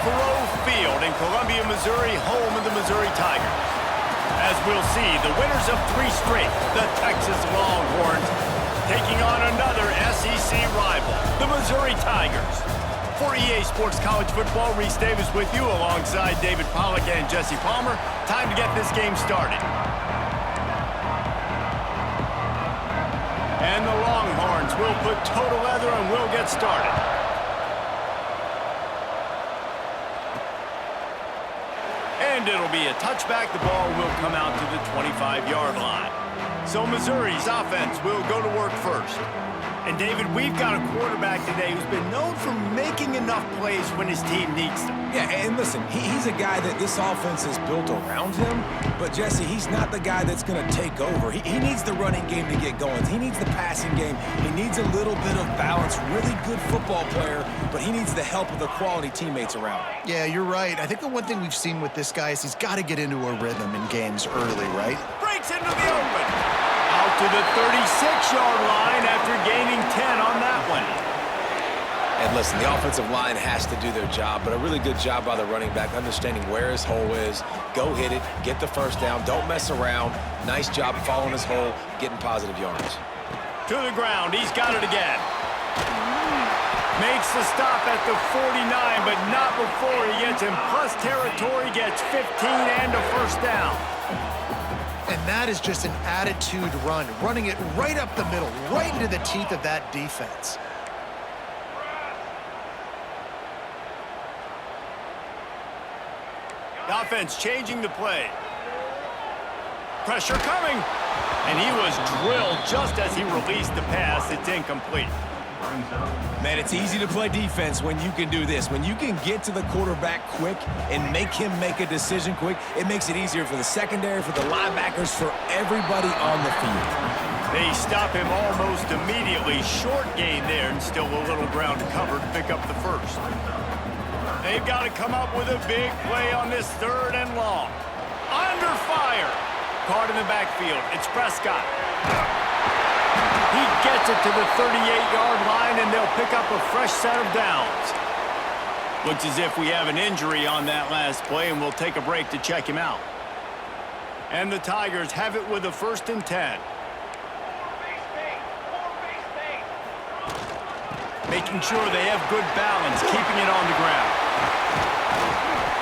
Thoreau Field in Columbia, Missouri, home of the Missouri Tigers. As we'll see, the winners of 3 straight, the Texas Longhorns, taking on another SEC rival, the Missouri Tigers. For EA Sports College Football, Reese Davis with you alongside David Pollack and Jesse Palmer. Time to get this game started. And the Longhorns will put total leather and we'll get started. And it'll be a touchback. The ball will come out to the 25-yard line. So Missouri's offense will go to work first. And, David, we've got a quarterback today who's been known for making enough plays when his team needs them. Yeah, and listen, he's a guy that this offense is built around him. But, Jesse, he's not the guy that's going to take over. He needs the running game to get going. He needs the passing game. He needs a little bit of balance. Really good football player, but he needs the help of the quality teammates around him. Yeah, you're right. I think the one thing we've seen with this guy is he's got to get into a rhythm in games early, right? Breaks into the open. Out to the 36-yard line after gaining 10 on that one. And listen, the offensive line has to do their job, but a really good job by the running back, understanding where his hole is. Go hit it, get the first down, don't mess around. Nice job following his hole, getting positive yards. To the ground, he's got it again. Makes the stop at the 49, but not before he gets in plus territory, gets 15 and a first down. And that is just an attitude run, running it right up the middle, right into the teeth of that defense. The offense changing the play. Pressure coming. And he was drilled just as he released the pass. It's incomplete. Man, it's easy to play defense when you can do this. When you can get to the quarterback quick and make him make a decision quick, it makes it easier for the secondary, for the linebackers, for everybody on the field. They stop him almost immediately. Short gain there and still a little ground to cover to pick up the first. They've got to come up with a big play on this 3rd and long. Under fire. Caught in the backfield. It's Prescott. He gets it to the 38-yard line, and they'll pick up a fresh set of downs. Looks as if we have an injury on that last play, and we'll take a break to check him out. And the Tigers have it with a 1st and 10. Making sure they have good balance, keeping it on the ground.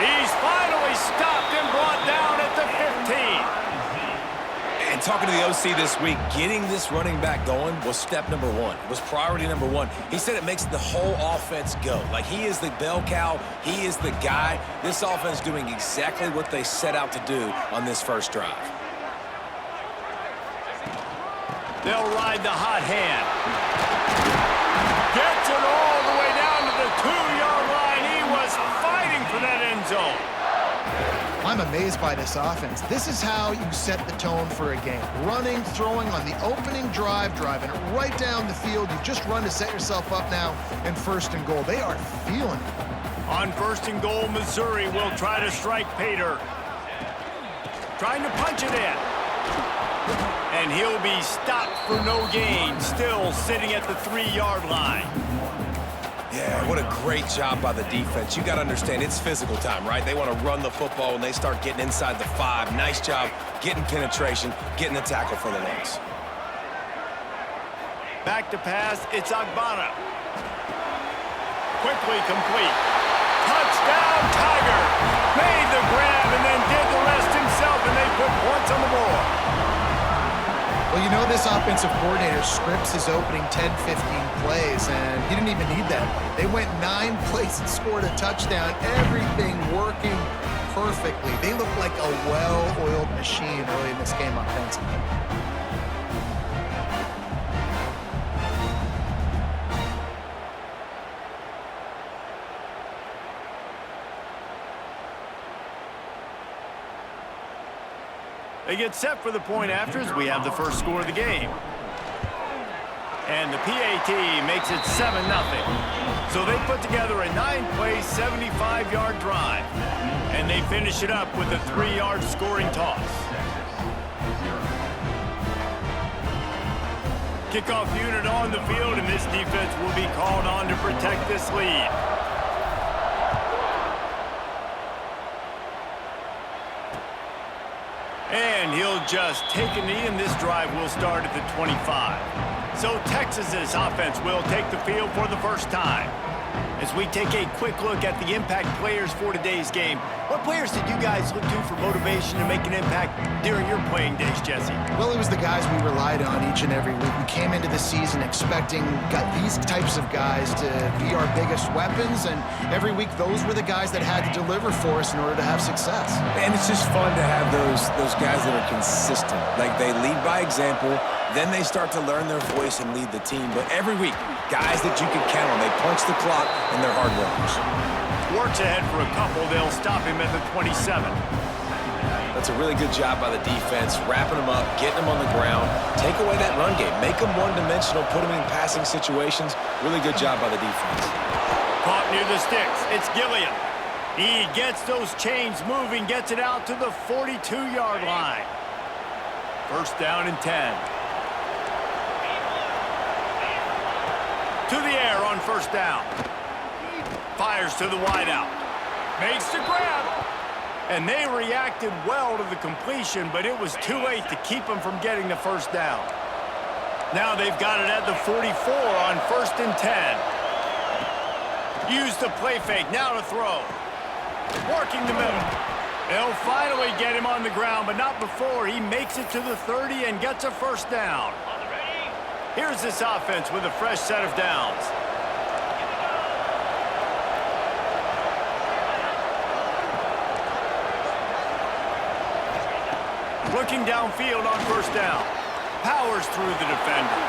He's finally stopped and brought down at the 15. And talking to the OC this week, getting this running back going was step number 1. It was priority number 1. He said it makes the whole offense go. Like, he is the bell cow. He is the guy. This offense doing exactly what they set out to do on this first drive. They'll ride the hot hand. Gets it all the way down to the 2-yard line. He was fighting for that end zone. I'm amazed by this offense. This is how you set the tone for a game. Running, throwing on the opening drive, driving it right down the field. You've just run to set yourself up now in 1st and goal. They are feeling it. On 1st and goal, Missouri will try to strike Pater. Trying to punch it in. And he'll be stopped for no gain, still sitting at the 3-yard line. Yeah, what a great job by the defense. You got to understand, it's physical time, right? They want to run the football and they start getting inside the 5. Nice job getting penetration, getting the tackle for the loss. Back to pass, it's Agbana. Quickly complete. Touchdown, Tiger! Made the grab and then did the rest himself, and they put points on the board. Well, you know this offensive coordinator scripts his opening 10, 15 plays, and he didn't even need that. They went 9 plays and scored a touchdown. Everything working perfectly. They look like a well-oiled machine early in this game offensively. They get set for the point after as we have the first score of the game. And the PAT makes it 7-0. So they put together a 9-play, 75-yard drive. And they finish it up with a 3-yard scoring toss. Kickoff unit on the field, and this defense will be called on to protect this lead. And he'll just take a knee, and this drive will start at the 25. So Texas's offense will take the field for the first time. As we take a quick look at the impact players for today's game, what players did you guys look to for motivation to make an impact during your playing days, Jesse? Well, it was the guys we relied on each and every week. We came into the season expecting these types of guys to be our biggest weapons, and every week those were the guys that had to deliver for us in order to have success. And it's just fun to have those guys that are consistent. Like, they lead by example, then they start to learn their voice and lead the team. But every week, guys that you can count on, they punch the clock, and they're hard workers. Works ahead for a couple. They'll stop him at the 27. That's a really good job by the defense, wrapping them up, getting them on the ground, take away that run game, make them one-dimensional, put them in passing situations. Really good job by the defense. Caught near the sticks. It's Gilliam. He gets those chains moving, gets it out to the 42-yard line. First down and 10. To the air on first down. Fires to the wideout. Makes the grab. And they reacted well to the completion, but it was too late to keep them from getting the first down. Now they've got it at the 44 on first and 10. Use the play fake. Now to throw. Working the middle. They'll finally get him on the ground, but not before he makes it to the 30 and gets a first down. Here's this offense with a fresh set of downs. Looking downfield on first down. Powers through the defender.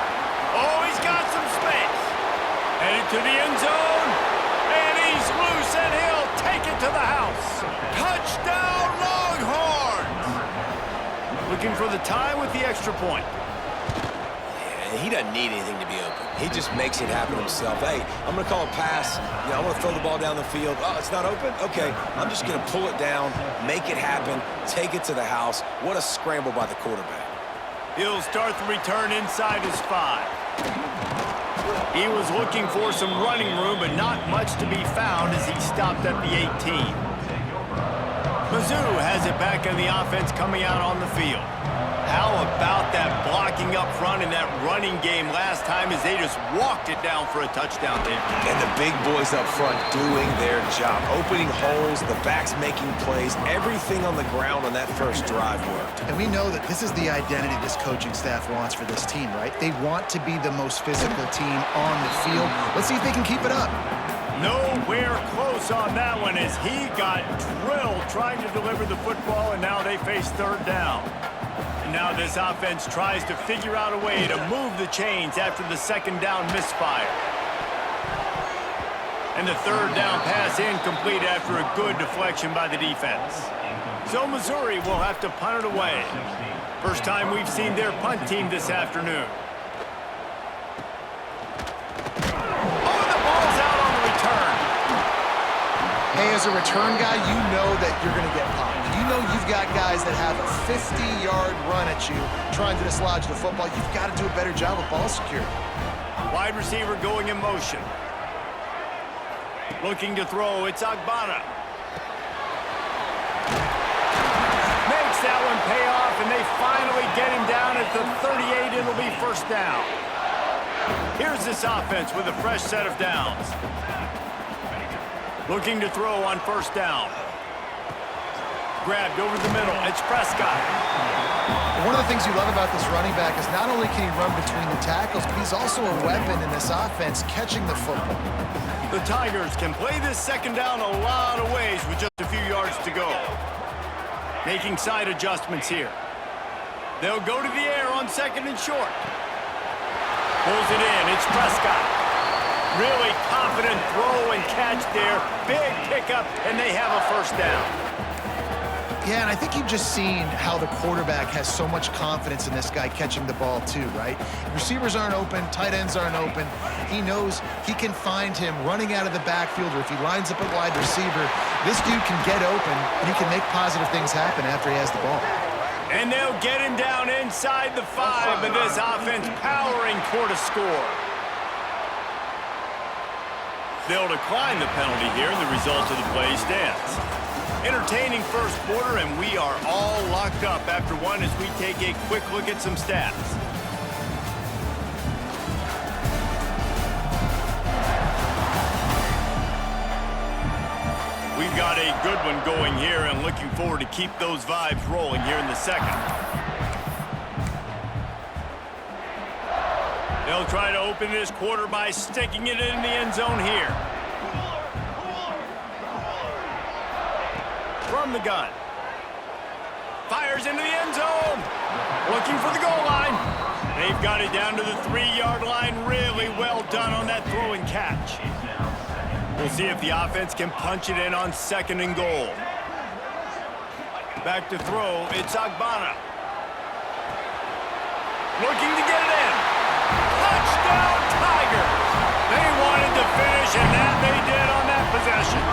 Oh, he's got some space. Headed to the end zone. And he's loose, and he'll take it to the house. Touchdown, Longhorns! Looking for the tie with the extra point. He doesn't need anything to be open. He just makes it happen himself. Hey, I'm going to call a pass. I'm going to throw the ball down the field. Oh, it's not open? Okay, I'm just going to pull it down, make it happen, take it to the house. What a scramble by the quarterback. He'll start the return inside his 5. He was looking for some running room, but not much to be found as he stopped at the 18. Mizzou has it back on the offense coming out on the field. How about that blocking up front and that running game last time as they just walked it down for a touchdown there? And the big boys up front doing their job, opening holes, the backs making plays, everything on the ground on that first drive worked. And we know that this is the identity this coaching staff wants for this team, right? They want to be the most physical team on the field. Let's see if they can keep it up. Nowhere close on that one as he got drilled trying to deliver the football, and now they face third down. Now this offense tries to figure out a way to move the chains after the second down misfire. And the third down pass incomplete after a good deflection by the defense. So Missouri will have to punt it away. First time we've seen their punt team this afternoon. Oh, the ball's out on the return. Hey, as a return guy, you know that you're going to get popped. You know you've got guys that have a 50-yard run at you trying to dislodge the football. You've got to do a better job of ball security. Wide receiver going in motion. Looking to throw, it's Agbana. Makes that one pay off, and they finally get him down at the 38. It'll be first down. Here's this offense with a fresh set of downs. Looking to throw on first down. Grabbed over the middle. It's Prescott. One of the things you love about this running back is not only can he run between the tackles, but he's also a weapon in this offense catching the football. The Tigers can play this second down a lot of ways with just a few yards to go. Making side adjustments here. They'll go to the air on second and short. Pulls it in. It's Prescott. Really confident throw and catch there. Big pickup, and they have a first down. Yeah, and I think you've just seen how the quarterback has so much confidence in this guy catching the ball too, right? Receivers aren't open, tight ends aren't open. He knows he can find him running out of the backfield, or if he lines up at wide receiver, this dude can get open, and he can make positive things happen after he has the ball. And they'll get him down inside the 5, and this offense powering toward a score. They'll decline the penalty here, and the result of the play stands. Entertaining first quarter, and we are all locked up after one as we take a quick look at some stats. We've got a good one going here, and looking forward to keep those vibes rolling here in the second. They'll try to open this quarter by sticking it in the end zone here. From the gun. Fires into the end zone. Looking for the goal line. They've got it down to the 3-yard line. Really well done on that throw and catch. We'll see if the offense can punch it in on 2nd and goal. Back to throw. It's Agbana. Looking to get it in. Touchdown, Tigers! They wanted to finish, and that they did on that possession.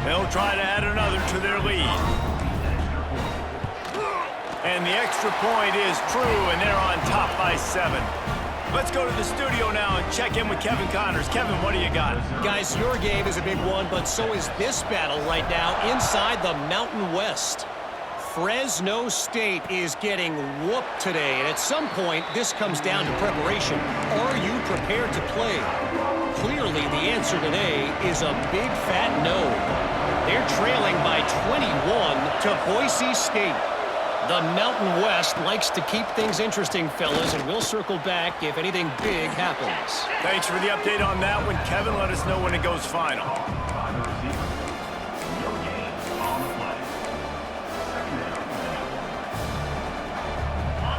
They'll try to add another to their lead. And the extra point is true, and they're on top by 7. Let's go to the studio now and check in with Kevin Connors. Kevin, what do you got? Guys, your game is a big one, but so is this battle right now inside the Mountain West. Fresno State is getting whooped today, and at some point, this comes down to preparation. Are you prepared to play? Clearly, the answer today is a big fat no. They're trailing by 21 to Boise State. The Mountain West likes to keep things interesting, fellas, and we'll circle back if anything big happens. Thanks for the update on that one, Kevin. Let us know when it goes final.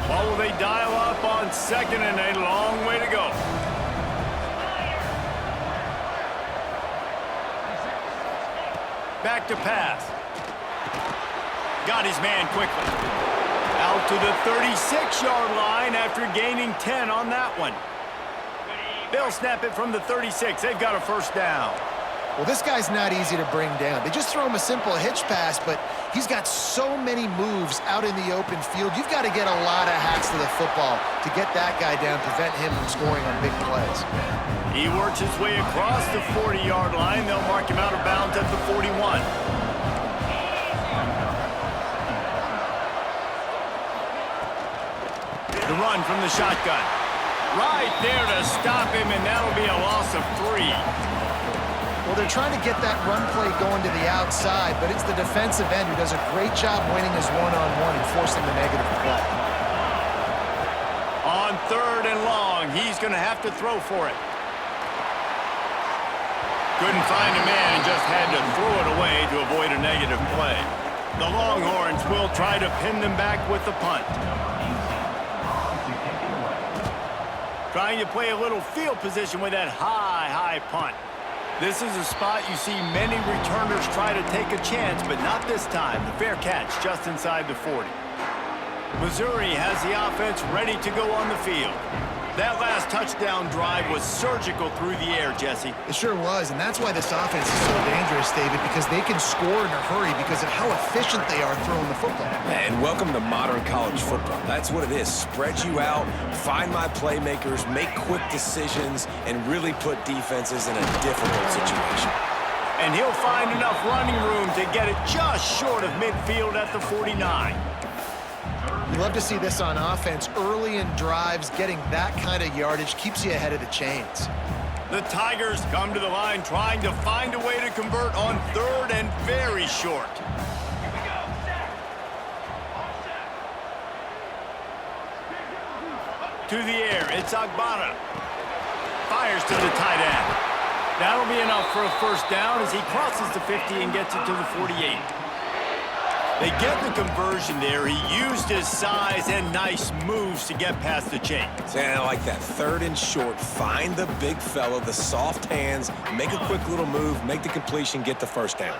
What will they dial up on 2nd and a long way to go? Back to pass. Got his man quickly. Out to the 36-yard line after gaining 10 on that one. They'll snap it from the 36. They've got a first down. Well, this guy's not easy to bring down. They just throw him a simple hitch pass, but he's got so many moves out in the open field. You've got to get a lot of hacks to the football to get that guy down, prevent him from scoring on big plays. He works his way across the 40-yard line. They'll mark him out of bounds at the 41. The run from the shotgun. Right there to stop him, and that'll be a loss of 3. Well, they're trying to get that run play going to the outside, but it's the defensive end who does a great job winning his one-on-one and forcing the negative play. On 3rd and long, he's going to have to throw for it. Couldn't find a man and just had to throw it away to avoid a negative play. The Longhorns will try to pin them back with the punt. Trying to play a little field position with that high punt. This is a spot you see many returners try to take a chance, but not this time. The fair catch just inside the 40. Missouri has the offense ready to go on the field. That last touchdown drive was surgical through the air, Jesse. It sure was, and that's why this offense is so dangerous, David, because they can score in a hurry because of how efficient they are throwing the football. And welcome to modern college football. That's what it is. Spread you out, find my playmakers, make quick decisions, and really put defenses in a difficult situation. And he'll find enough running room to get it just short of midfield at the 49. You love to see this on offense. Early in drives, getting that kind of yardage keeps you ahead of the chains. The Tigers come to the line trying to find a way to convert on 3rd and very short. To the air, it's Agbana. Fires to the tight end. That'll be enough for a first down as he crosses the 50 and gets it to the 48. They get the conversion there. He used his size and nice moves to get past the chains. And I like that. 3rd and short. Find the big fella, the soft hands, make a quick little move, make the completion, get the first down.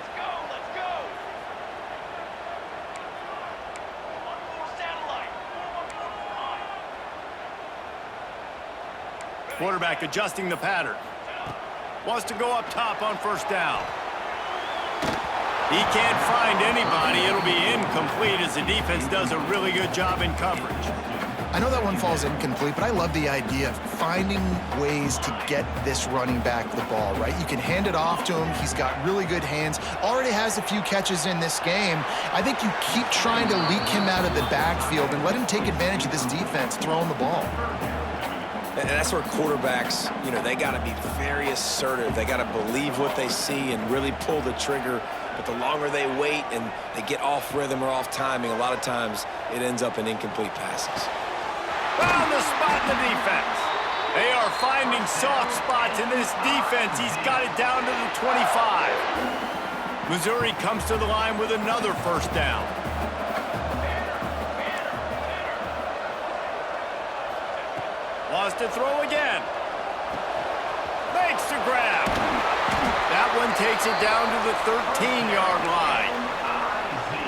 Quarterback adjusting the pattern. Wants to go up top on first down. He can't find anybody. It'll be incomplete as the defense does a really good job in coverage. I know that one falls incomplete, but I love the idea of finding ways to get this running back the ball, right? You can hand it off to him. He's got really good hands. Already has a few catches in this game. I think you keep trying to leak him out of the backfield and let him take advantage of this defense throwing the ball. And that's where quarterbacks, they got to be very assertive. They got to believe what they see and really pull the trigger. But the longer they wait and they get off rhythm or off timing, a lot of times it ends up in incomplete passes. Found the spot in the defense. They are finding soft spots in this defense. He's got it down to the 25. Missouri comes to the line with another first down. Wants to throw again. Makes the grab. That one takes it down to the 13-yard line.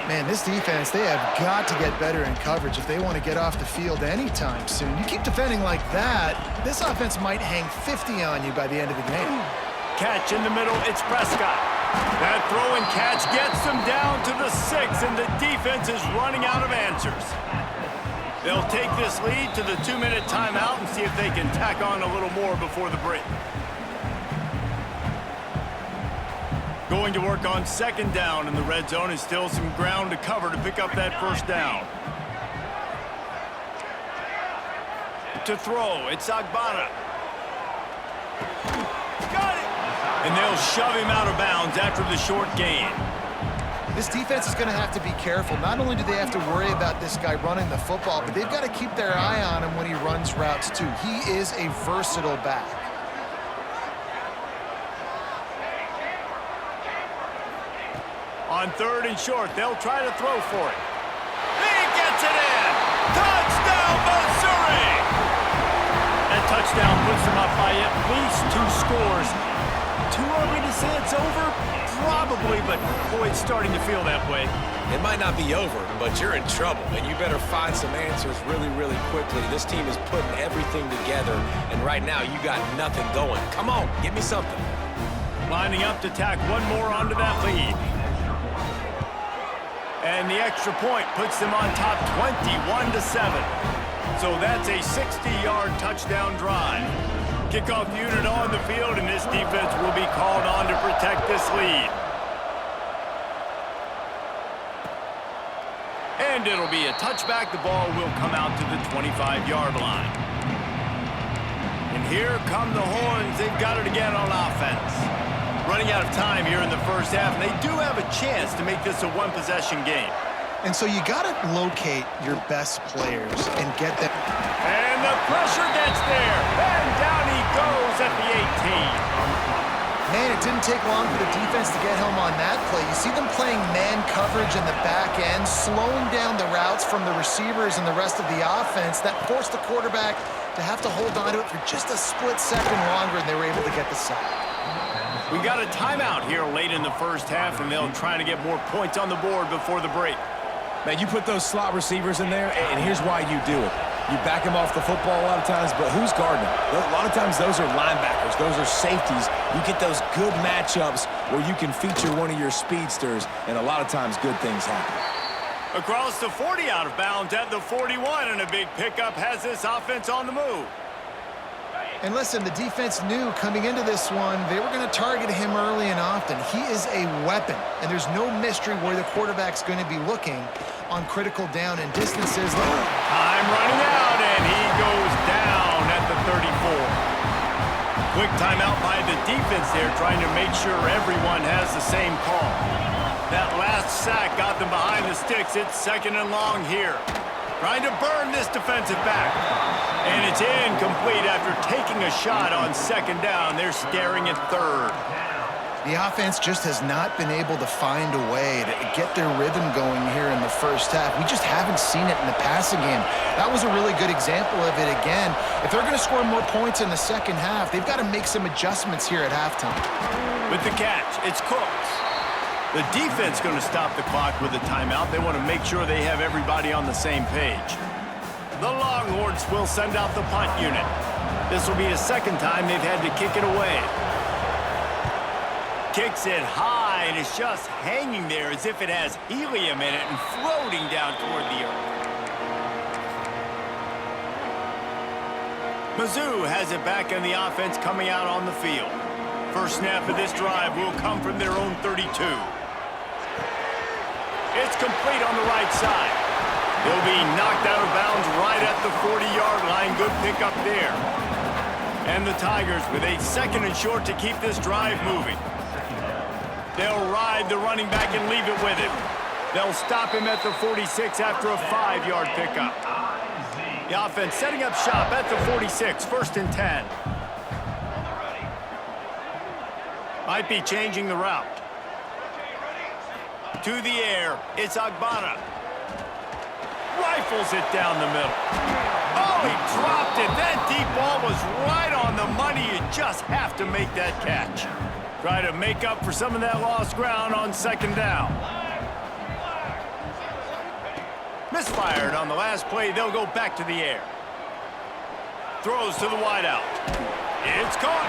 Man, this defense, they have got to get better in coverage if they want to get off the field anytime soon. You keep defending like that, this offense might hang 50 on you by the end of the game. Catch in the middle, it's Prescott. That throw and catch gets them down to the 6, and the defense is running out of answers. They'll take this lead to the 2-minute timeout and see if they can tack on a little more before the break. Going to work on second down in the red zone, and still some ground to cover to pick up that first down. To throw, it's Agbana. Got it! And they'll shove him out of bounds after the short gain. This defense is going to have to be careful. Not only do they have to worry about this guy running the football, but they've got to keep their eye on him when he runs routes too. He is a versatile back. On third and short, they'll try to throw for it. He gets it in! Touchdown, Missouri! That touchdown puts them up by at least 2 scores. Too early to say it's over? Probably, but boy, it's starting to feel that way. It might not be over, but you're in trouble, and you better find some answers really, really quickly. This team is putting everything together, and right now you got nothing going. Come on, give me something. Lining up to tack one more onto that lead. And the extra point puts them on top 21-7. So that's a 60-yard touchdown drive. Kickoff unit on the field, and this defense will be called on to protect this lead. And it'll be a touchback. The ball will come out to the 25-yard line. And here come the horns. They've got it again on offense. Running out of time here in the first half, and they do have a chance to make this a one-possession game. And so you got to locate your best players and get them. And the pressure gets there, and down he goes at the 18. Man, it didn't take long for the defense to get home on that play. You see them playing man coverage in the back end, slowing down the routes from the receivers and the rest of the offense. That forced the quarterback to have to hold on to it for just a split second longer, and they were able to get the sack. We got a timeout here late in the first half, and they'll try to get more points on the board before the break. Man, you put those slot receivers in there, and here's why you do it. You back them off the football a lot of times, but who's guarding them? A lot of times those are linebackers. Those are safeties. You get those good matchups where you can feature one of your speedsters, and a lot of times good things happen. Across the 40, out of bounds at the 41, and a big pickup has this offense on the move. And listen, the defense knew coming into this one, they were going to target him early and often. He is a weapon, and there's no mystery where the quarterback's going to be looking on critical down and distances. Time running out, and he goes down at the 34. Quick timeout by the defense there, trying to make sure everyone has the same call. That last sack got them behind the sticks. It's second and long here. Trying to burn this defensive back. And it's incomplete after taking a shot on second down. They're staring at third. The offense just has not been able to find a way to get their rhythm going here in the first half. We just haven't seen it in the passing game. That was a really good example of it again. If they're going to score more points in the second half, they've got to make some adjustments here at halftime. With the catch, it's Cooks. The defense going to stop the clock with a timeout. They want to make sure they have everybody on the same page. The Longhorns will send out the punt unit. This will be the second time they've had to kick it away. Kicks it high, and it's just hanging there as if it has helium in it and floating down toward the earth. Mizzou has it back in the offense coming out on the field. First snap of this drive will come from their own 32. It's complete on the right side. He'll be knocked out of bounds right at the 40-yard line. Good pickup there. And the Tigers with a 2nd and short to keep this drive moving. They'll ride the running back and leave it with him. They'll stop him at the 46 after a 5-yard pickup. The offense setting up shop at the 46, 1st and 10. Might be changing the route. To the air, it's Agbana. Rifles it down the middle. Oh, he dropped it. That deep ball was right on the money. You just have to make that catch. Try to make up for some of that lost ground on 2nd down. Misfired on the last play. They'll go back to the air. Throws to the wideout. It's caught.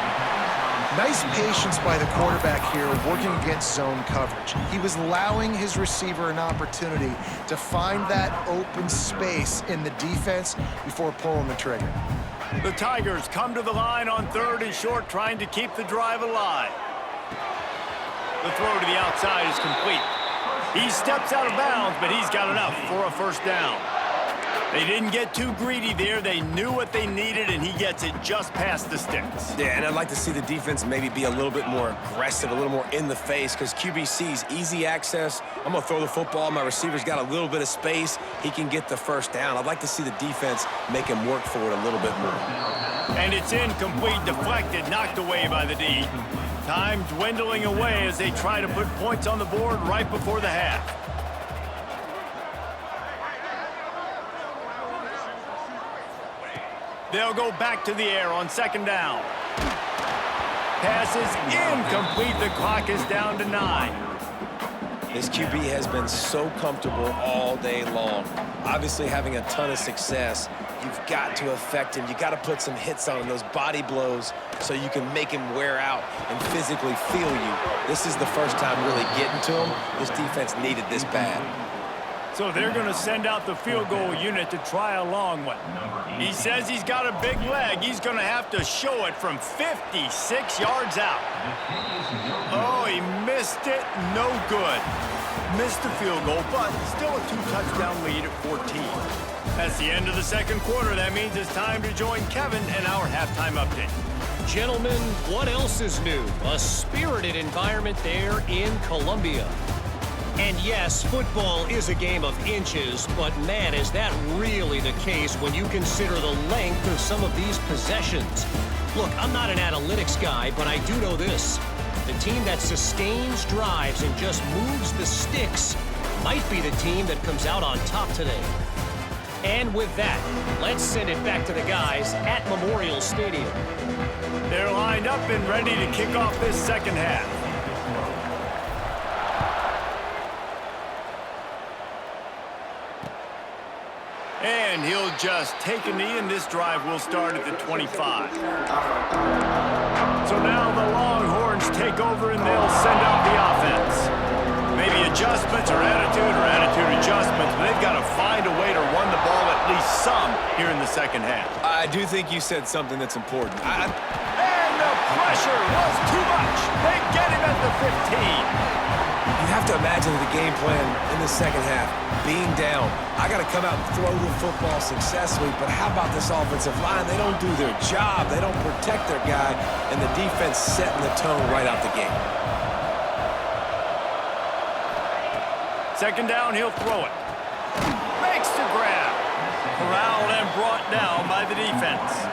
Nice patience by the quarterback here working against zone coverage. He was allowing his receiver an opportunity to find that open space in the defense before pulling the trigger. The Tigers come to the line on 3rd and short, trying to keep the drive alive. The throw to the outside is complete. He steps out of bounds, but he's got enough for a 1st down. They didn't get too greedy there. They knew what they needed, and he gets it just past the sticks. Yeah, and I'd like to see the defense maybe be a little bit more aggressive, a little more in the face, because QBC's easy access. I'm going to throw the football. My receiver's got a little bit of space. He can get the 1st down. I'd like to see the defense make him work for it a little bit more. And it's incomplete, deflected, knocked away by the D. Time dwindling away as they try to put points on the board right before the half. They'll go back to the air on 2nd down. Pass is incomplete. The clock is down to 9. This QB has been so comfortable all day long. Obviously having a ton of success. You've got to affect him. You got to put some hits on him, those body blows, so you can make him wear out and physically feel you. This is the first time really getting to him. This defense needed this bad. So they're going to send out the field goal unit to try a long one. He says he's got a big leg. He's going to have to show it from 56 yards out. Oh, he missed it. No good. Missed the field goal, but still a 2-touchdown lead at 14. That's the end of the 2nd quarter. That means it's time to join Kevin in our halftime update. Gentlemen, what else is new? A spirited environment there in Columbia. And yes, football is a game of inches, but man, is that really the case when you consider the length of some of these possessions. Look, I'm not an analytics guy, but I do know this. The team that sustains drives and just moves the sticks might be the team that comes out on top today. And with that, let's send it back to the guys at Memorial Stadium. They're lined up and ready to kick off this 2nd half. And he'll just take a knee, and this drive will start at the 25. So now the Longhorns take over, and they'll send out the offense. Maybe adjustments or attitude adjustments, but they've got to find a way to run the ball at least some here in the 2nd half. I do think you said something that's important. And the pressure was too much. They get him at the 15. You have to imagine the game plan in the 2nd half, being down. I got to come out and throw the football successfully, but how about this offensive line? They don't do their job. They don't protect their guy, and the defense setting the tone right out the gate. 2nd down, he'll throw it. Makes the grab. Corralled and brought down by the defense.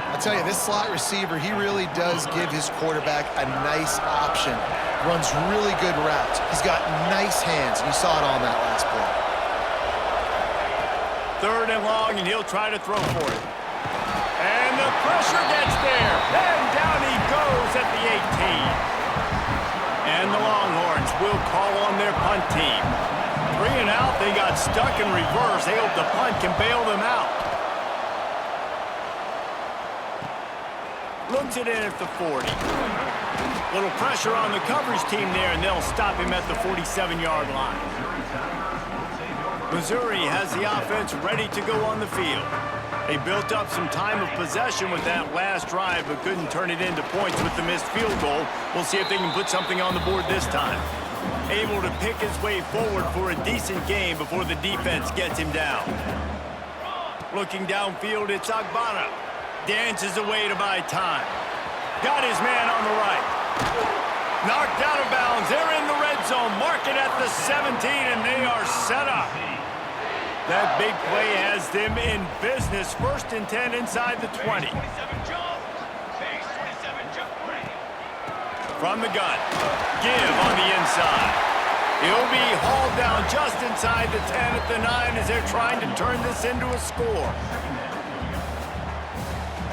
I'll tell you, this slot receiver, he really does give his quarterback a nice option. Runs really good routes. He's got nice hands, and you saw it on that last play. 3rd and long, and he'll try to throw for it. And the pressure gets there. And down he goes at the 18. And the Longhorns will call on their punt team. 3 and out, they got stuck in reverse. They hope the punt can bail them out. Looks it in at the 40. Little pressure on the coverage team there, and they'll stop him at the 47-yard line. Missouri has the offense ready to go on the field. They built up some time of possession with that last drive, but couldn't turn it into points with the missed field goal. We'll see if they can put something on the board this time. Able to pick his way forward for a decent game before the defense gets him down. Looking downfield, it's Agbana. Dances away to buy time. Got his man on the right. Knocked out of bounds. They're in the red zone. Mark it at the 17, and they are set up. That big play has them in business. 1st and 10 inside the 20. From the gun. Give on the inside. He'll be hauled down just inside the 10 at the 9 as they're trying to turn this into a score.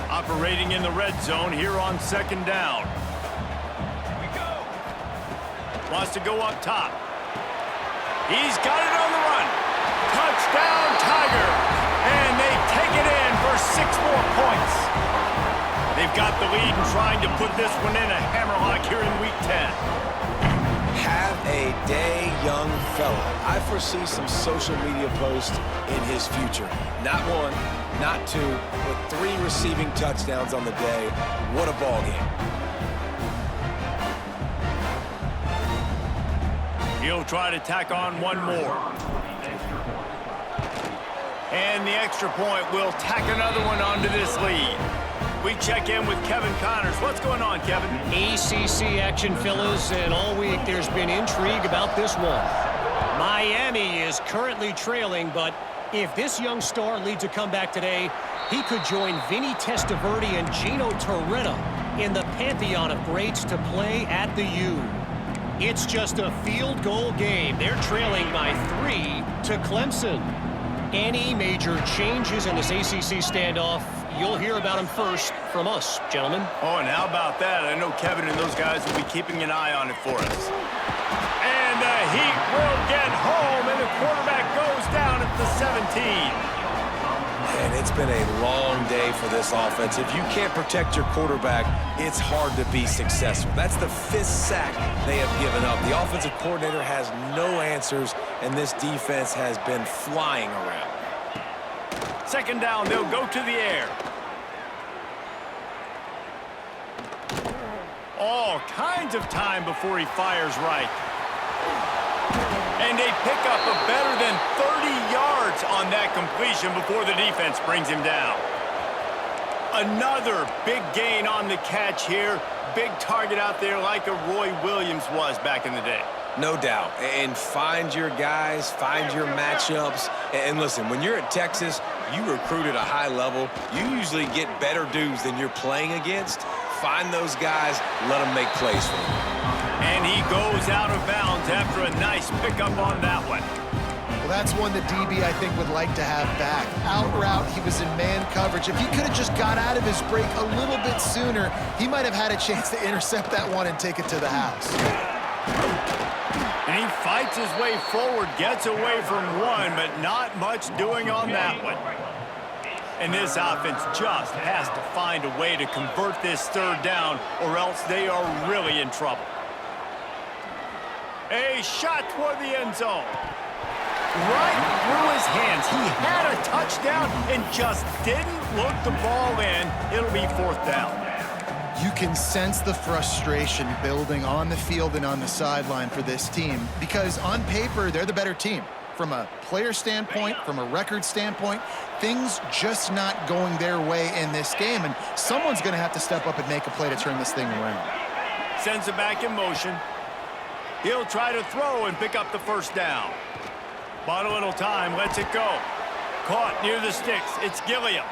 Operating in the red zone here on 2nd down. Wants to go up top. He's got it on the run. Touchdown, Tigers. And they take it in for 6 more points. They've got the lead and trying to put this one in a hammerlock here in Week 10. Have a day, young fella. I foresee some social media posts in his future. Not 1, not 2, but 3 receiving touchdowns on the day. What a ball game. He'll try to tack on 1 more. And the extra point will tack another one onto this lead. We check in with Kevin Connors. What's going on, Kevin? ACC action, fellas, and all week there's been intrigue about this one. Miami is currently trailing, but if this young star leads a comeback today, he could join Vinny Testaverde and Gino Torretta in the pantheon of greats to play at the U. It's just a field goal game. They're trailing by 3 to Clemson. Any major changes in this ACC standoff, you'll hear about them first from us, gentlemen. Oh, and how about that? I know Kevin and those guys will be keeping an eye on it for us. And the Heat will get home, and the quarterback goes down at the 17. And it's been a long day for this offense. If you can't protect your quarterback, it's hard to be successful. That's the 5th sack they have given up. The offensive coordinator has no answers, and this defense has been flying around. 2nd down, they'll go to the air. All kinds of time before he fires right. And they pick up a better than 30 yards on that completion before the defense brings him down. Another big gain on the catch here. Big target out there like a Roy Williams was back in the day. No doubt. And find your guys, find your matchups. And listen, when you're at Texas, you recruit at a high level. You usually get better dudes than you're playing against. Find those guys, let them make plays for you. And he goes out of bounds after a nice pickup on that one. Well, that's one that DB, I think, would like to have back. Out route, he was in man coverage. If he could have just got out of his break a little bit sooner, he might have had a chance to intercept that one and take it to the house. And he fights his way forward, gets away from one, but not much doing on that one. And this offense just has to find a way to convert this 3rd down, or else they are really in trouble. A shot toward the end zone. Right through his hands. He had a touchdown and just didn't look the ball in. It'll be 4th down. You can sense the frustration building on the field and on the sideline for this team because on paper, they're the better team. From a player standpoint, from a record standpoint, things just not going their way in this game, and someone's going to have to step up and make a play to turn this thing around. Sends it back in motion. He'll try to throw and pick up the 1st down. Bought a little time, lets it go. Caught near the sticks. It's Gilliam.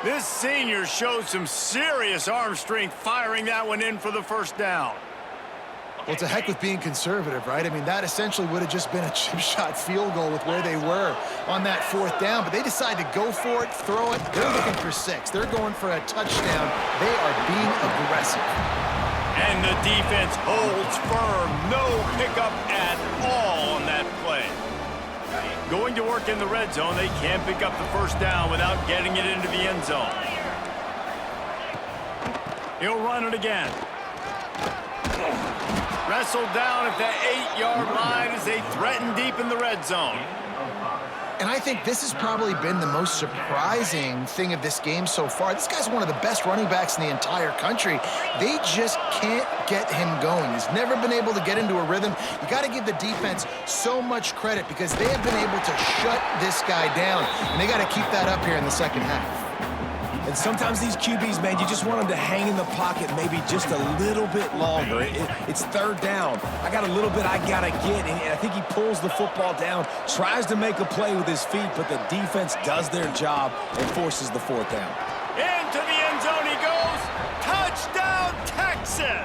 This senior shows some serious arm strength firing that one in for the 1st down. Well, it's a heck with being conservative, right? I mean, that essentially would have just been a chip shot field goal with where they were on that 4th down, but they decide to go for it, throw it. They're looking for 6. They're going for a touchdown. They are being aggressive. And the defense holds firm. No pickup at all on that play. Going to work in the red zone. They can't pick up the 1st down without getting it into the end zone. He'll run it again. Wrestled down at the 8-yard line as they threaten deep in the red zone. And I think this has probably been the most surprising thing of this game so far. This guy's one of the best running backs in the entire country. They just can't get him going. He's never been able to get into a rhythm. You got to give the defense so much credit because they have been able to shut this guy down, and they got to keep that up here in the second half. And sometimes these QBs, man, you just want them to hang in the pocket maybe just a little bit longer. It's third down. I got a little bit I got to get, and I think he pulls the football down, tries to make a play with his feet, but the defense does their job and forces the fourth down. Into the end zone he goes. Touchdown, Texas!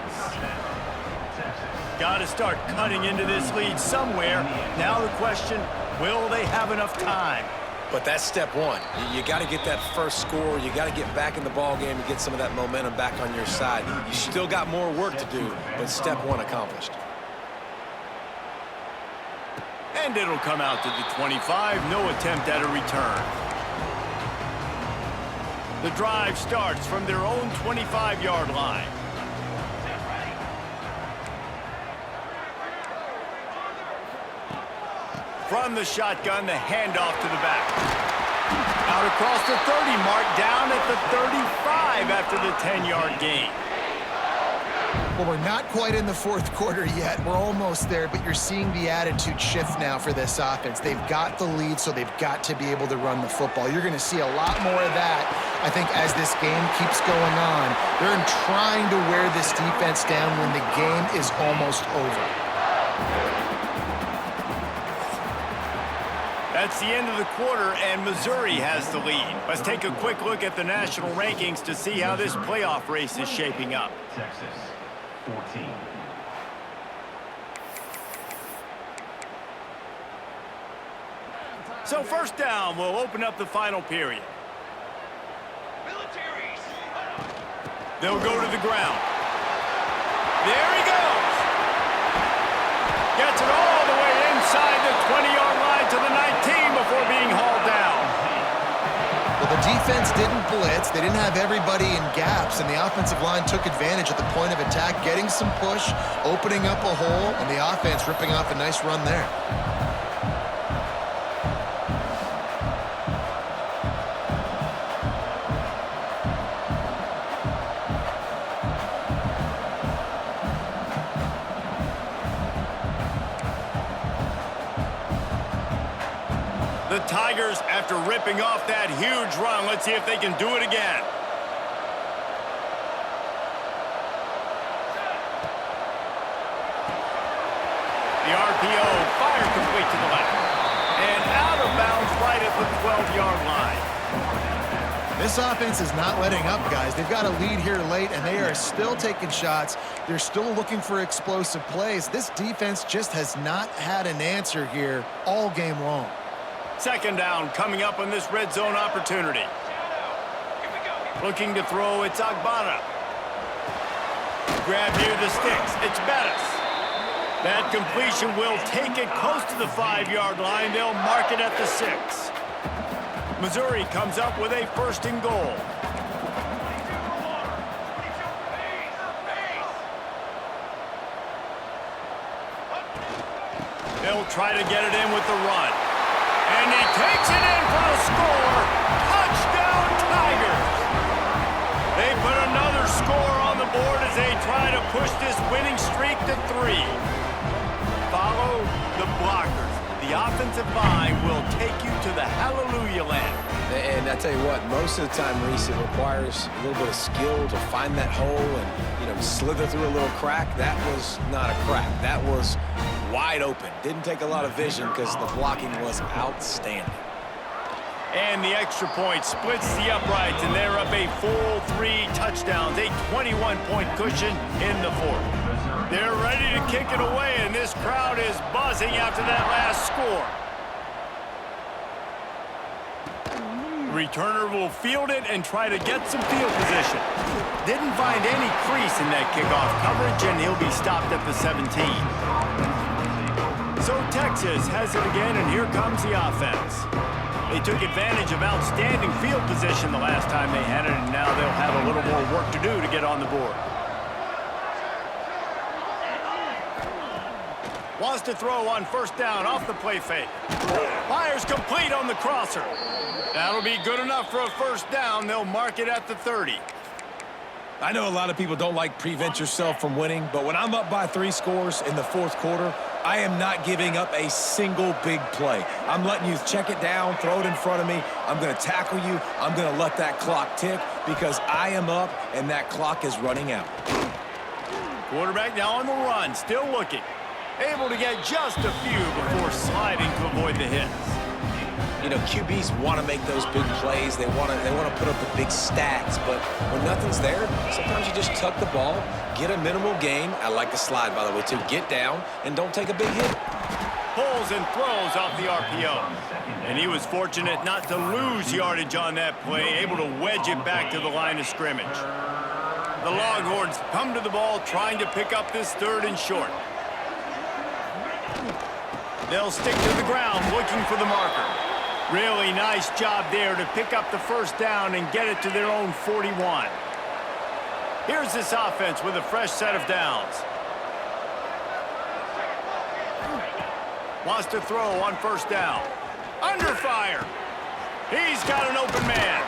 Got to start cutting into this lead somewhere. Now the question, will they have enough time? But that's step one. You got to get that first score. You got to get back in the ball game and get some of that momentum back on your side. You still got more work to do, but step one accomplished. And it'll come out to the 25. No attempt at a return. The drive starts from their own 25-yard line. From the shotgun, the handoff to the back. Out across the 30 mark, down at the 35 after the 10-yard gain. Well, we're not quite in the fourth quarter yet. We're almost there, but you're seeing the attitude shift now for this offense. They've got the lead, so they've got to be able to run the football. You're going to see a lot more of that, I think, as this game keeps going on. They're trying to wear this defense down when the game is almost over. That's the end of the quarter, and Missouri has the lead. Let's take a quick look at the national rankings to see how this playoff race is shaping up. Texas, 14. So first down, we'll open up the final period. They'll go to the ground. There he goes. Gets it all the way inside the 20-yard line to the 19 before being hauled down. Well, the defense didn't blitz. They didn't have everybody in gaps, and the offensive line took advantage at the point of attack, getting some push, opening up a hole, and the offense ripping off a nice run there. The Tigers, after ripping off that huge run, let's see if they can do it again. The RPO, fire complete to the left. And out of bounds right at the 12-yard line. This offense is not letting up, guys. They've got a lead here late, and they are still taking shots. They're still looking for explosive plays. This defense just has not had an answer here all game long. Second down coming up on this red zone opportunity. Looking to throw, it's Agbada. Grab near the sticks, it's Bettis. That completion will take it close to the 5-yard line. They'll mark it at the 6. Missouri comes up with a first and goal. They'll try to get it in with the run. And he takes it in for a score. Touchdown, Tigers. They put another score on the board as they try to push this winning streak to 3. Follow the blockers. The offensive line will take you to the hallelujah land. And I tell you what, most of the time, Reese, it requires a little bit of skill to find that hole and, slither through a little crack. That was not a crack. That was wide open. Didn't take a lot of vision because the blocking was outstanding. And the extra point splits the uprights, and they're up a full 3 touchdowns, a 21-point cushion in the fourth. They're ready to kick it away, and this crowd is buzzing after that last score. Returner will field it and try to get some field position. Didn't find any crease in that kickoff coverage, and he'll be stopped at the 17. So Texas has it again, and here comes the offense. They took advantage of outstanding field position the last time they had it, and now they'll have a little more work to do to get on the board. Wants to throw on first down off the play fake. Fires complete on the crosser. That'll be good enough for a first down. They'll mark it at the 30. I know a lot of people don't like prevent yourself from winning, but when I'm up by 3 scores in the fourth quarter, I am not giving up a single big play. I'm letting you check it down, throw it in front of me. I'm going to tackle you. I'm going to let that clock tick because I am up and that clock is running out. Quarterback now on the run, still looking. Able to get just a few before sliding to avoid the hits. You know, QBs want to make those big plays. They want to put up the big stats, but when nothing's there, sometimes you just tuck the ball, get a minimal gain. I like the slide, by the way, too. Get down and don't take a big hit. Pulls and throws off the RPO. And he was fortunate not to lose yardage on that play, able to wedge it back to the line of scrimmage. The Longhorns come to the ball trying to pick up this 3rd and short. They'll stick to the ground looking for the marker. Really nice job there to pick up the first down and get it to their own 41. Here's this offense with a fresh set of downs. Wants to throw on first down. Under fire. He's got an open man.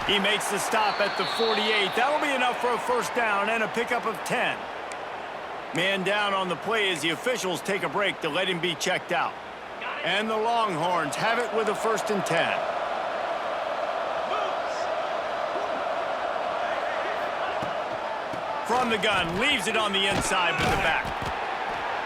He makes the stop at the 48. That'll be enough for a first down and a pickup of 10. Man down on the play as the officials take a break to let him be checked out. And the Longhorns have it with a 1st and 10. From the gun, leaves it on the inside with the back.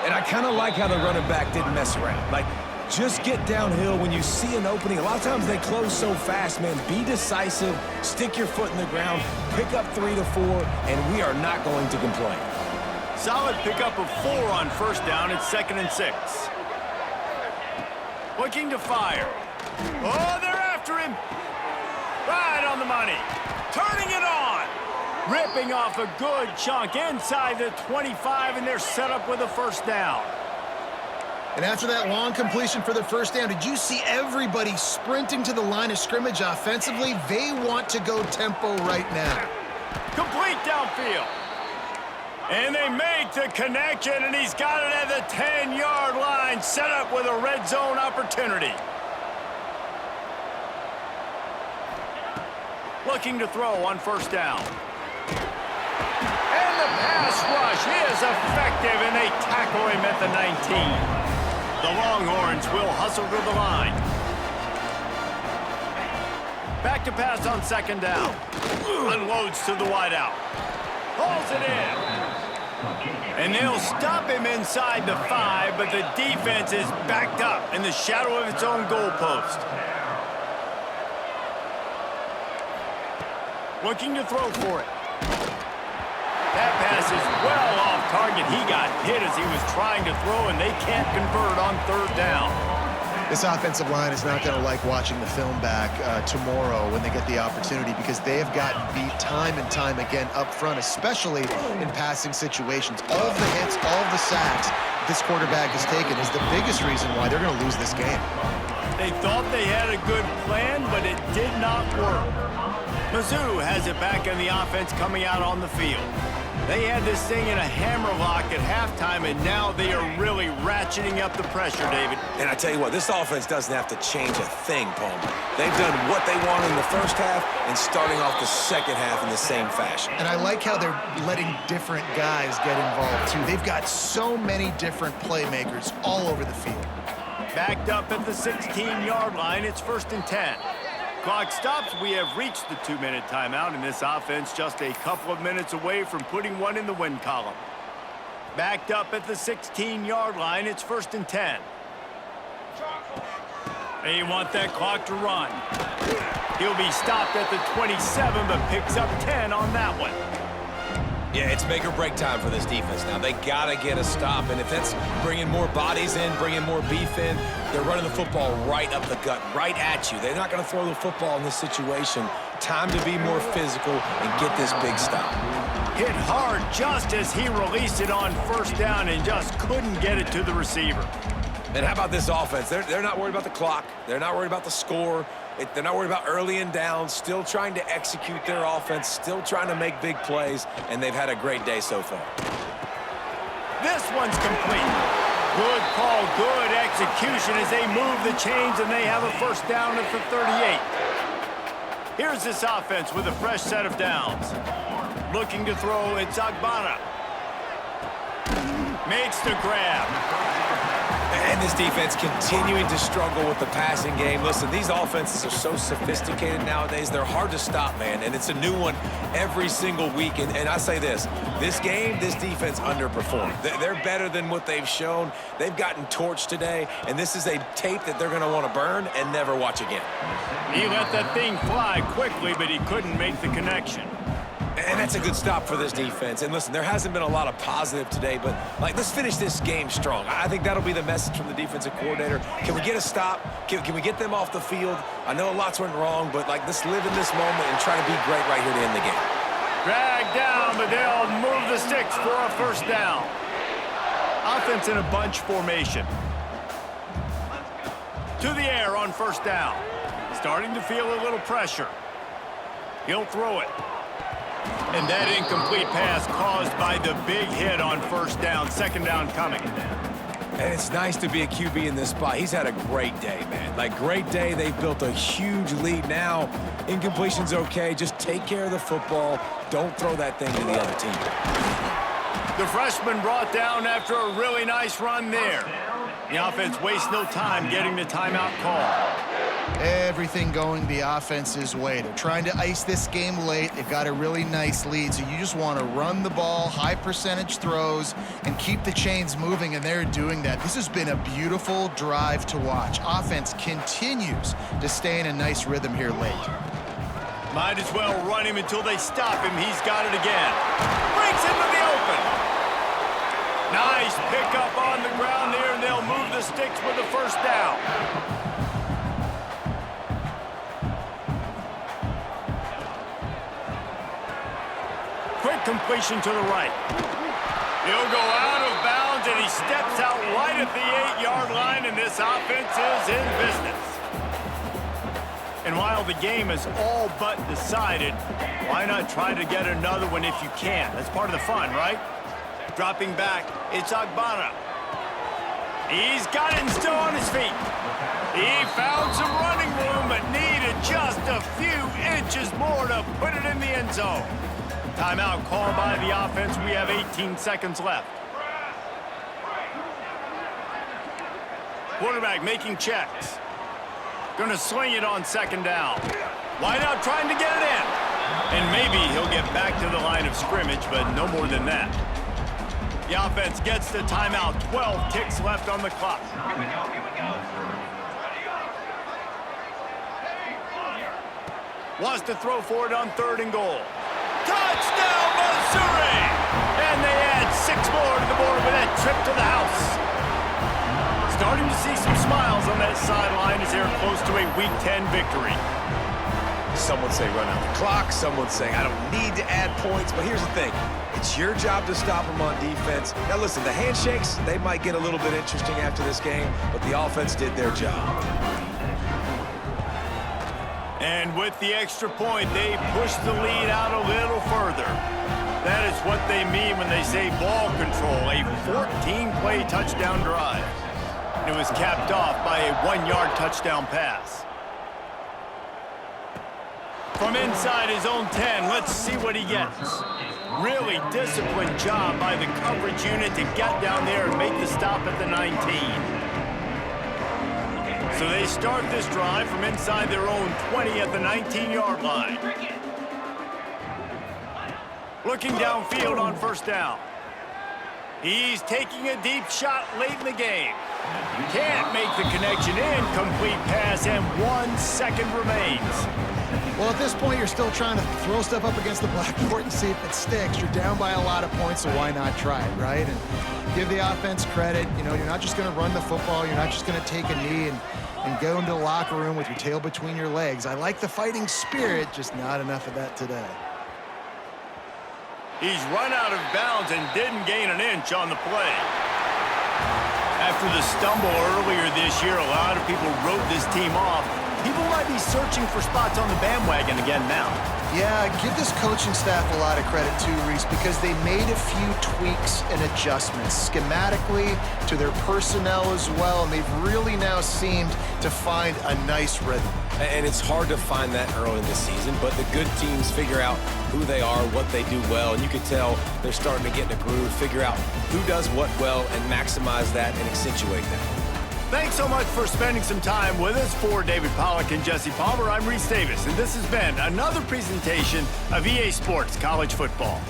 And I kind of like how the running back didn't mess around. Like, just get downhill when you see an opening. A lot of times they close so fast, man. Be decisive, stick your foot in the ground, pick up 3 to 4, and we are not going to complain. Solid pickup of 4 on first down. It's 2nd and 6. Looking to fire. Oh, they're after him. Right on the money. Turning it on. Ripping off a good chunk inside the 25, and they're set up with a first down. And after that long completion for the first down, did you see everybody sprinting to the line of scrimmage offensively? They want to go tempo right now. Complete downfield. And they make the connection, and he's got it at the 10-yard line, set up with a red zone opportunity. Looking to throw on first down. And the pass rush is effective, and they tackle him at the 19. The Longhorns will hustle to the line. Back to pass on 2nd down. Unloads to the wideout. Pulls it in. And they'll stop him inside the 5, but the defense is backed up in the shadow of its own goalpost. Looking to throw for it. That pass is well off target. He got hit as he was trying to throw, and they can't convert on 3rd down. This offensive line is not going to like watching the film back tomorrow when they get the opportunity because they have gotten beat time and time again up front, especially in passing situations. All of the hits, all of the sacks this quarterback has taken is the biggest reason why they're going to lose this game. They thought they had a good plan, but it did not work. Mizzou has it back in the offense coming out on the field. They had this thing in a hammerlock at halftime, and now they are really ratcheting up the pressure, David. And I tell you what, this offense doesn't have to change a thing, Palmer. They've done what they want in the first half and starting off the second half in the same fashion. And I like how they're letting different guys get involved, too. They've got so many different playmakers all over the field. Backed up at the 16-yard line, it's 1st and 10. Clock stops. We have reached the 2-minute timeout, and this offense just a couple of minutes away from putting one in the win column. Backed up at the 16-yard line, it's 1st and 10. They want that clock to run. He'll be stopped at the 27, but picks up 10 on that one. Yeah, it's make or break time for this defense now. They got to get a stop, and if that's bringing more bodies in, bringing more beef in, they're running the football right up the gut, right at you. They're not going to throw the football in this situation. Time to be more physical and get this big stop. Hit hard just as he released it on first down and just couldn't get it to the receiver. And how about this offense? They're not worried about the clock. They're not worried about the score. They're not worried about early and down, still trying to execute their offense, still trying to make big plays, and they've had a great day so far. This one's complete. Good call, good execution as they move the chains, and they have a first down at the 38. Here's this offense with a fresh set of downs. Looking to throw, it's Agbana. Makes the grab. And this defense continuing to struggle with the passing game. Listen, these offenses are so sophisticated nowadays. They're hard to stop, man, and it's a new one every single week. And I say this game, this defense underperformed. They're better than what they've shown. They've gotten torched today, and this is a tape that they're going to want to burn and never watch again. He let that thing fly quickly, but he couldn't make the connection. And that's a good stop for this defense. And listen, there hasn't been a lot of positive today, but, let's finish this game strong. I think that'll be the message from the defensive coordinator. Can we get a stop? Can we get them off the field? I know lots went wrong, but, let's live in this moment and try to be great right here to end the game. Dragged down, but they'll move the sticks for a first down. Offense in a bunch formation. To the air on first down. Starting to feel a little pressure. He'll throw it. And that incomplete pass caused by the big hit on first down. Second down coming. And it's nice to be a QB in this spot. He's had a great day, man. Great day. They've built a huge lead now. Incompletion's okay. Just take care of the football. Don't throw that thing to the other team. The freshman brought down after a really nice run there. The offense wastes no time getting the timeout call. Everything going the offense's way. They're trying to ice this game late. They've got a really nice lead, so you just want to run the ball, high percentage throws, and keep the chains moving, and they're doing that. This has been a beautiful drive to watch. Offense continues to stay in a nice rhythm here late. Might as well run him until they stop him. He's got it again. Breaks into the open. Nice pickup on the ground there, and they'll move the sticks with the first down. Quick completion to the right. He'll go out of bounds, and he steps out right at the 8-yard line, and this offense is in business. And while the game is all but decided, why not try to get another one if you can? That's part of the fun, right? Dropping back, it's Agbana. He's got it and still on his feet. He found some running room, but needed just a few inches more to put it in the end zone. Timeout called by the offense. We have 18 seconds left. Quarterback making checks. Gonna swing it on second down. Wide out trying to get it in. And maybe he'll get back to the line of scrimmage, but no more than that. The offense gets the timeout. 12 ticks left on the clock. Wants to throw for it on third and goal. Touchdown, Missouri! And they add 6 more to the board with that trip to the house. Starting to see some smiles on that sideline as they're close to a Week 10 victory. Some would say run out the clock. Some would say I don't need to add points. But here's the thing. It's your job to stop them on defense. Now, listen, the handshakes, they might get a little bit interesting after this game, but the offense did their job. And with the extra point, they push the lead out a little further. That is what they mean when they say ball control, a 14-play touchdown drive. It was capped off by a 1-yard touchdown pass. From inside his own 10, let's see what he gets. Really disciplined job by the coverage unit to get down there and make the stop at the 19. So they start this drive from inside their own 20 at the 19-yard line. Looking downfield on first down. He's taking a deep shot late in the game. Can't make the connection. Incomplete pass, and 1 second remains. Well, at this point, you're still trying to throw stuff up against the blackboard and see if it sticks. You're down by a lot of points, so why not try it, right? And give the offense credit. You know, you're not just going to run the football. You're not just going to take a knee and go into the locker room with your tail between your legs. I like the fighting spirit, just not enough of that today. He's run out of bounds and didn't gain an inch on the play. After the stumble earlier this year, a lot of people wrote this team off. People might be searching for spots on the bandwagon again now. Yeah, give this coaching staff a lot of credit too, Reese, because they made a few tweaks and adjustments schematically to their personnel as well, and they've really now seemed to find a nice rhythm. And it's hard to find that early in the season, but the good teams figure out who they are, what they do well, and you can tell they're starting to get in a groove, figure out who does what well, and maximize that and accentuate that. Thanks so much for spending some time with us. For David Pollack and Jesse Palmer, I'm Reese Davis, and this has been another presentation of EA Sports College Football.